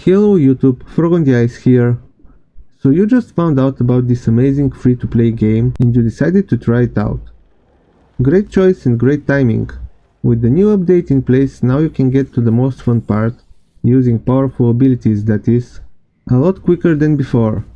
Hello YouTube, Frog on the Ice here. So you just found out about this amazing free-to-play game and you decided to try it out. Great choice and great timing. With the new update in place, now you can get to the most fun part, using powerful abilities, that is, a lot quicker than before.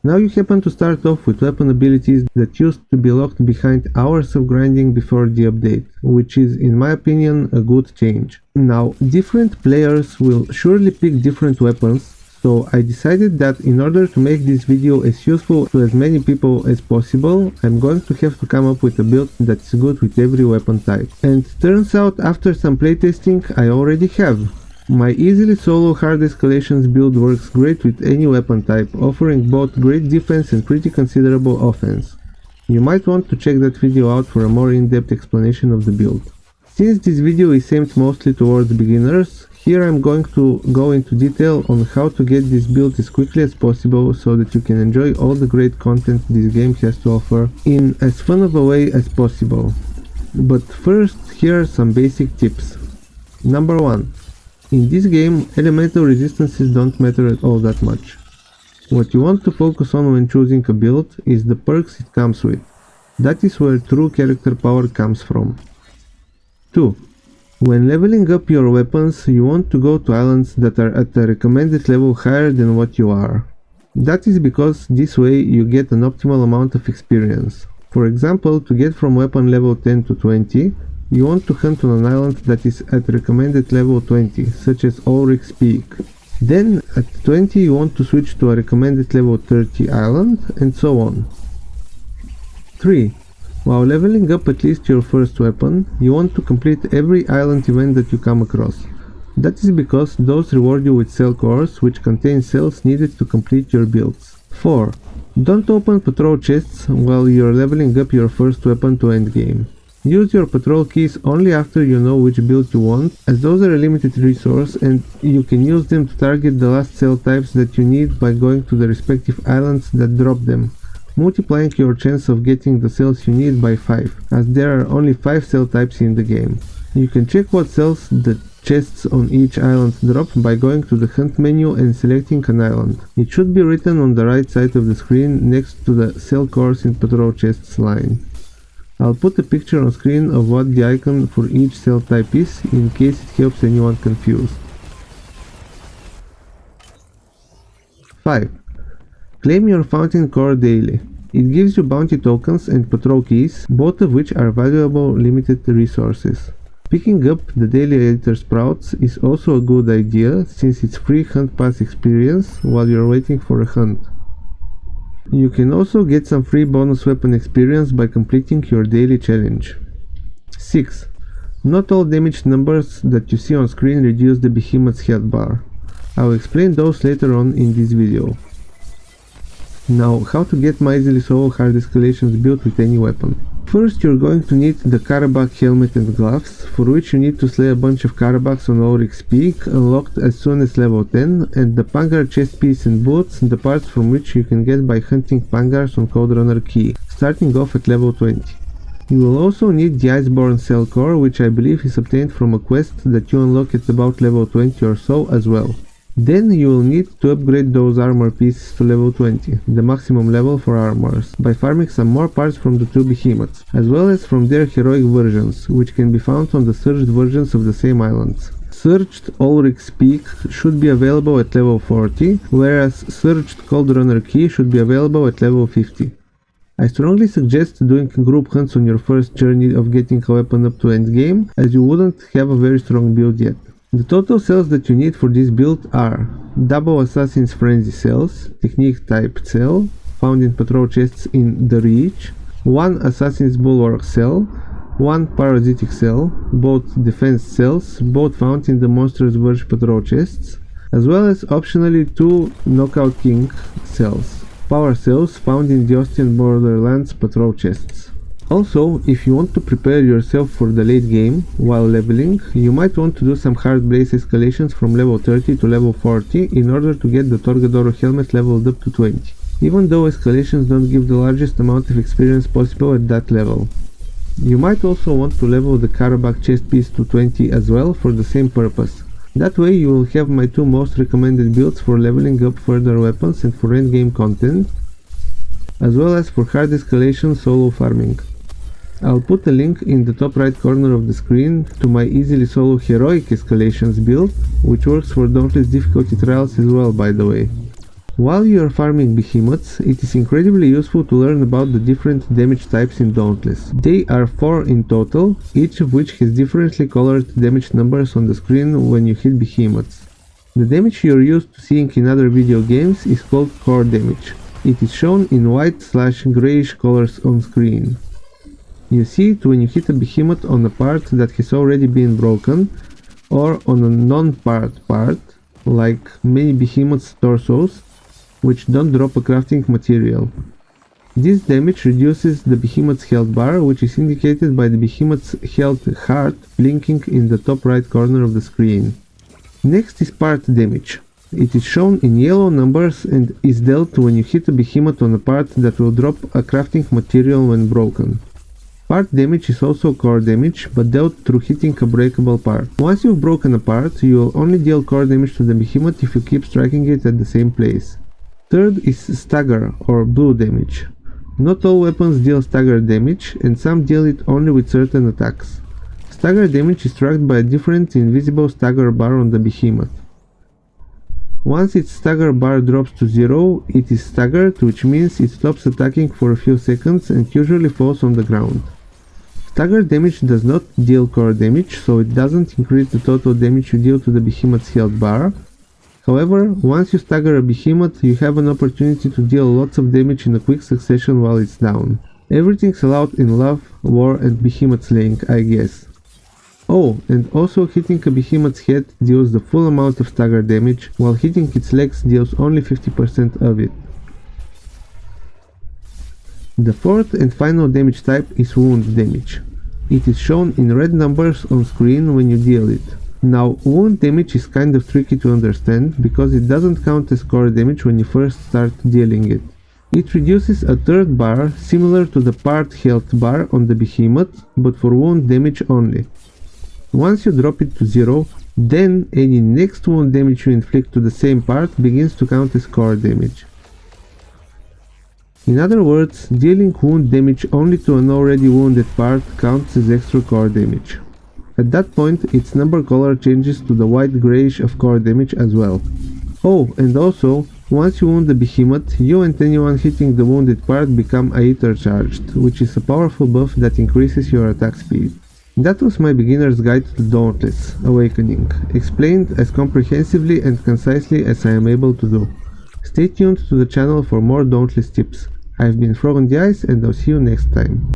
Now you happen to start off with weapon abilities that used to be locked behind hours of grinding before the update, which is, in my opinion, a good change. Now, different players will surely pick different weapons, so I decided that in order to make this video as useful to as many people as possible, I'm going to have to come up with a build that's good with every weapon type. And turns out, after some playtesting, I already have. My easily solo hard escalations build works great with any weapon type, offering both great defense and pretty considerable offense. You might want to check that video out for a more in-depth explanation of the build. Since this video is aimed mostly towards beginners, here I'm going to go into detail on how to get this build as quickly as possible so that you can enjoy all the great content this game has to offer in as fun of a way as possible. But first, here are some basic tips. Number 1. In this game, elemental resistances don't matter at all that much. What you want to focus on when choosing a build is the perks it comes with. That is where true character power comes from. 2. When leveling up your weapons, you want to go to islands that are at a recommended level higher than what you are. That is because this way you get an optimal amount of experience. For example, to get from weapon level 10 to 20, you want to hunt on an island that is at recommended level 20, such as Ulrich's Peak. Then, at 20 you want to switch to a recommended level 30 island, and so on. 3. While leveling up at least your first weapon, you want to complete every island event that you come across. That is because those reward you with cell cores, which contain cells needed to complete your builds. 4. Don't open patrol chests while you're leveling up your first weapon to endgame. Use your patrol keys only after you know which build you want, as those are a limited resource and you can use them to target the last cell types that you need by going to the respective islands that drop them, multiplying your chance of getting the cells you need by 5, as there are only 5 cell types in the game. You can check what cells the chests on each island drop by going to the hunt menu and selecting an island. It should be written on the right side of the screen next to the cell cores in patrol chests line. I'll put a picture on screen of what the icon for each cell type is, in case it helps anyone confused. 5. Claim your fountain core daily. It gives you bounty tokens and patrol keys, both of which are valuable limited resources. Picking up the daily editor sprouts is also a good idea, since it's free hunt pass experience while you're waiting for a hunt. You can also get some free bonus weapon experience by completing your daily challenge. 6. Not all damage numbers that you see on screen reduce the behemoth's health bar. I'll explain those later on in this video. Now, how to get my easily solo hard escalations built with any weapon. First, you're going to need the Karabakh helmet and gloves, for which you need to slay a bunch of Karabaks on Ulrich's Peak, unlocked as soon as level 10, and the Pangar chest piece and boots, the parts from which you can get by hunting Pangars on Coldrunner Key, starting off at level 20. You will also need the Iceborne Cell Core, which I believe is obtained from a quest that you unlock at about level 20 or so as well. Then you will need to upgrade those armor pieces to level 20, the maximum level for armors, by farming some more parts from the two behemoths, as well as from their heroic versions, which can be found on the surged versions of the same islands. Surged Ulrich's Peak should be available at level 40, whereas Surged Coldrunner Key should be available at level 50. I strongly suggest doing group hunts on your first journey of getting a weapon up to endgame, as you wouldn't have a very strong build yet. The total cells that you need for this build are double Assassin's Frenzy cells, technique type cell, found in patrol chests in the Reach, 1 Assassin's Bulwark cell, 1 Parasitic cell, both defense cells, both found in the Monster's Verge patrol chests, as well as optionally 2 Knockout King cells, power cells found in the Ostian Borderlands patrol chests. Also, if you want to prepare yourself for the late game while leveling, you might want to do some hard blaze escalations from level 30 to level 40 in order to get the Torgadoro helmet leveled up to 20, even though escalations don't give the largest amount of experience possible at that level. You might also want to level the Karabakh chest piece to 20 as well for the same purpose. That way you will have my two most recommended builds for leveling up further weapons and for endgame content, as well as for hard escalation solo farming. I'll put a link in the top right corner of the screen to my easily solo heroic escalations build, which works for Dauntless difficulty trials as well, by the way. While you are farming behemoths, it is incredibly useful to learn about the different damage types in Dauntless. They are 4 in total, each of which has differently colored damage numbers on the screen when you hit behemoths. The damage you are used to seeing in other video games is called core damage. It is shown in white/grayish colors on screen. You see it when you hit a behemoth on a part that has already been broken, or on a non-part part, like many behemoths' torsos, which don't drop a crafting material. This damage reduces the behemoth's health bar, which is indicated by the behemoth's health heart blinking in the top right corner of the screen. Next is part damage. It is shown in yellow numbers and is dealt when you hit a behemoth on a part that will drop a crafting material when broken. Part damage is also core damage, but dealt through hitting a breakable part. Once you've broken a part, you will only deal core damage to the behemoth if you keep striking it at the same place. Third is stagger, or blue damage. Not all weapons deal stagger damage, and some deal it only with certain attacks. Stagger damage is tracked by a different invisible stagger bar on the behemoth. Once its stagger bar drops to 0, it is staggered, which means it stops attacking for a few seconds and usually falls on the ground. Stagger damage does not deal core damage, so it doesn't increase the total damage you deal to the behemoth's health bar. However, once you stagger a behemoth, you have an opportunity to deal lots of damage in a quick succession while it's down. Everything's allowed in love, war and behemoth slaying, I guess. Oh, and also hitting a behemoth's head deals the full amount of stagger damage, while hitting its legs deals only 50% of it. The fourth and final damage type is wound damage. It is shown in red numbers on screen when you deal it. Now, wound damage is kind of tricky to understand because it doesn't count as core damage when you first start dealing it. It reduces a third bar similar to the part health bar on the behemoth, but for wound damage only. Once you drop it to 0, then any next wound damage you inflict to the same part begins to count as core damage. In other words, dealing wound damage only to an already wounded part counts as extra core damage. At that point, its number color changes to the white-grayish of core damage as well. Oh, and also, once you wound the behemoth, you and anyone hitting the wounded part become Aether charged, which is a powerful buff that increases your attack speed. That was my beginner's guide to Dauntless Awakening, explained as comprehensively and concisely as I am able to do. Stay tuned to the channel for more Dauntless tips. I've been Frog on the Ice, and I'll see you next time.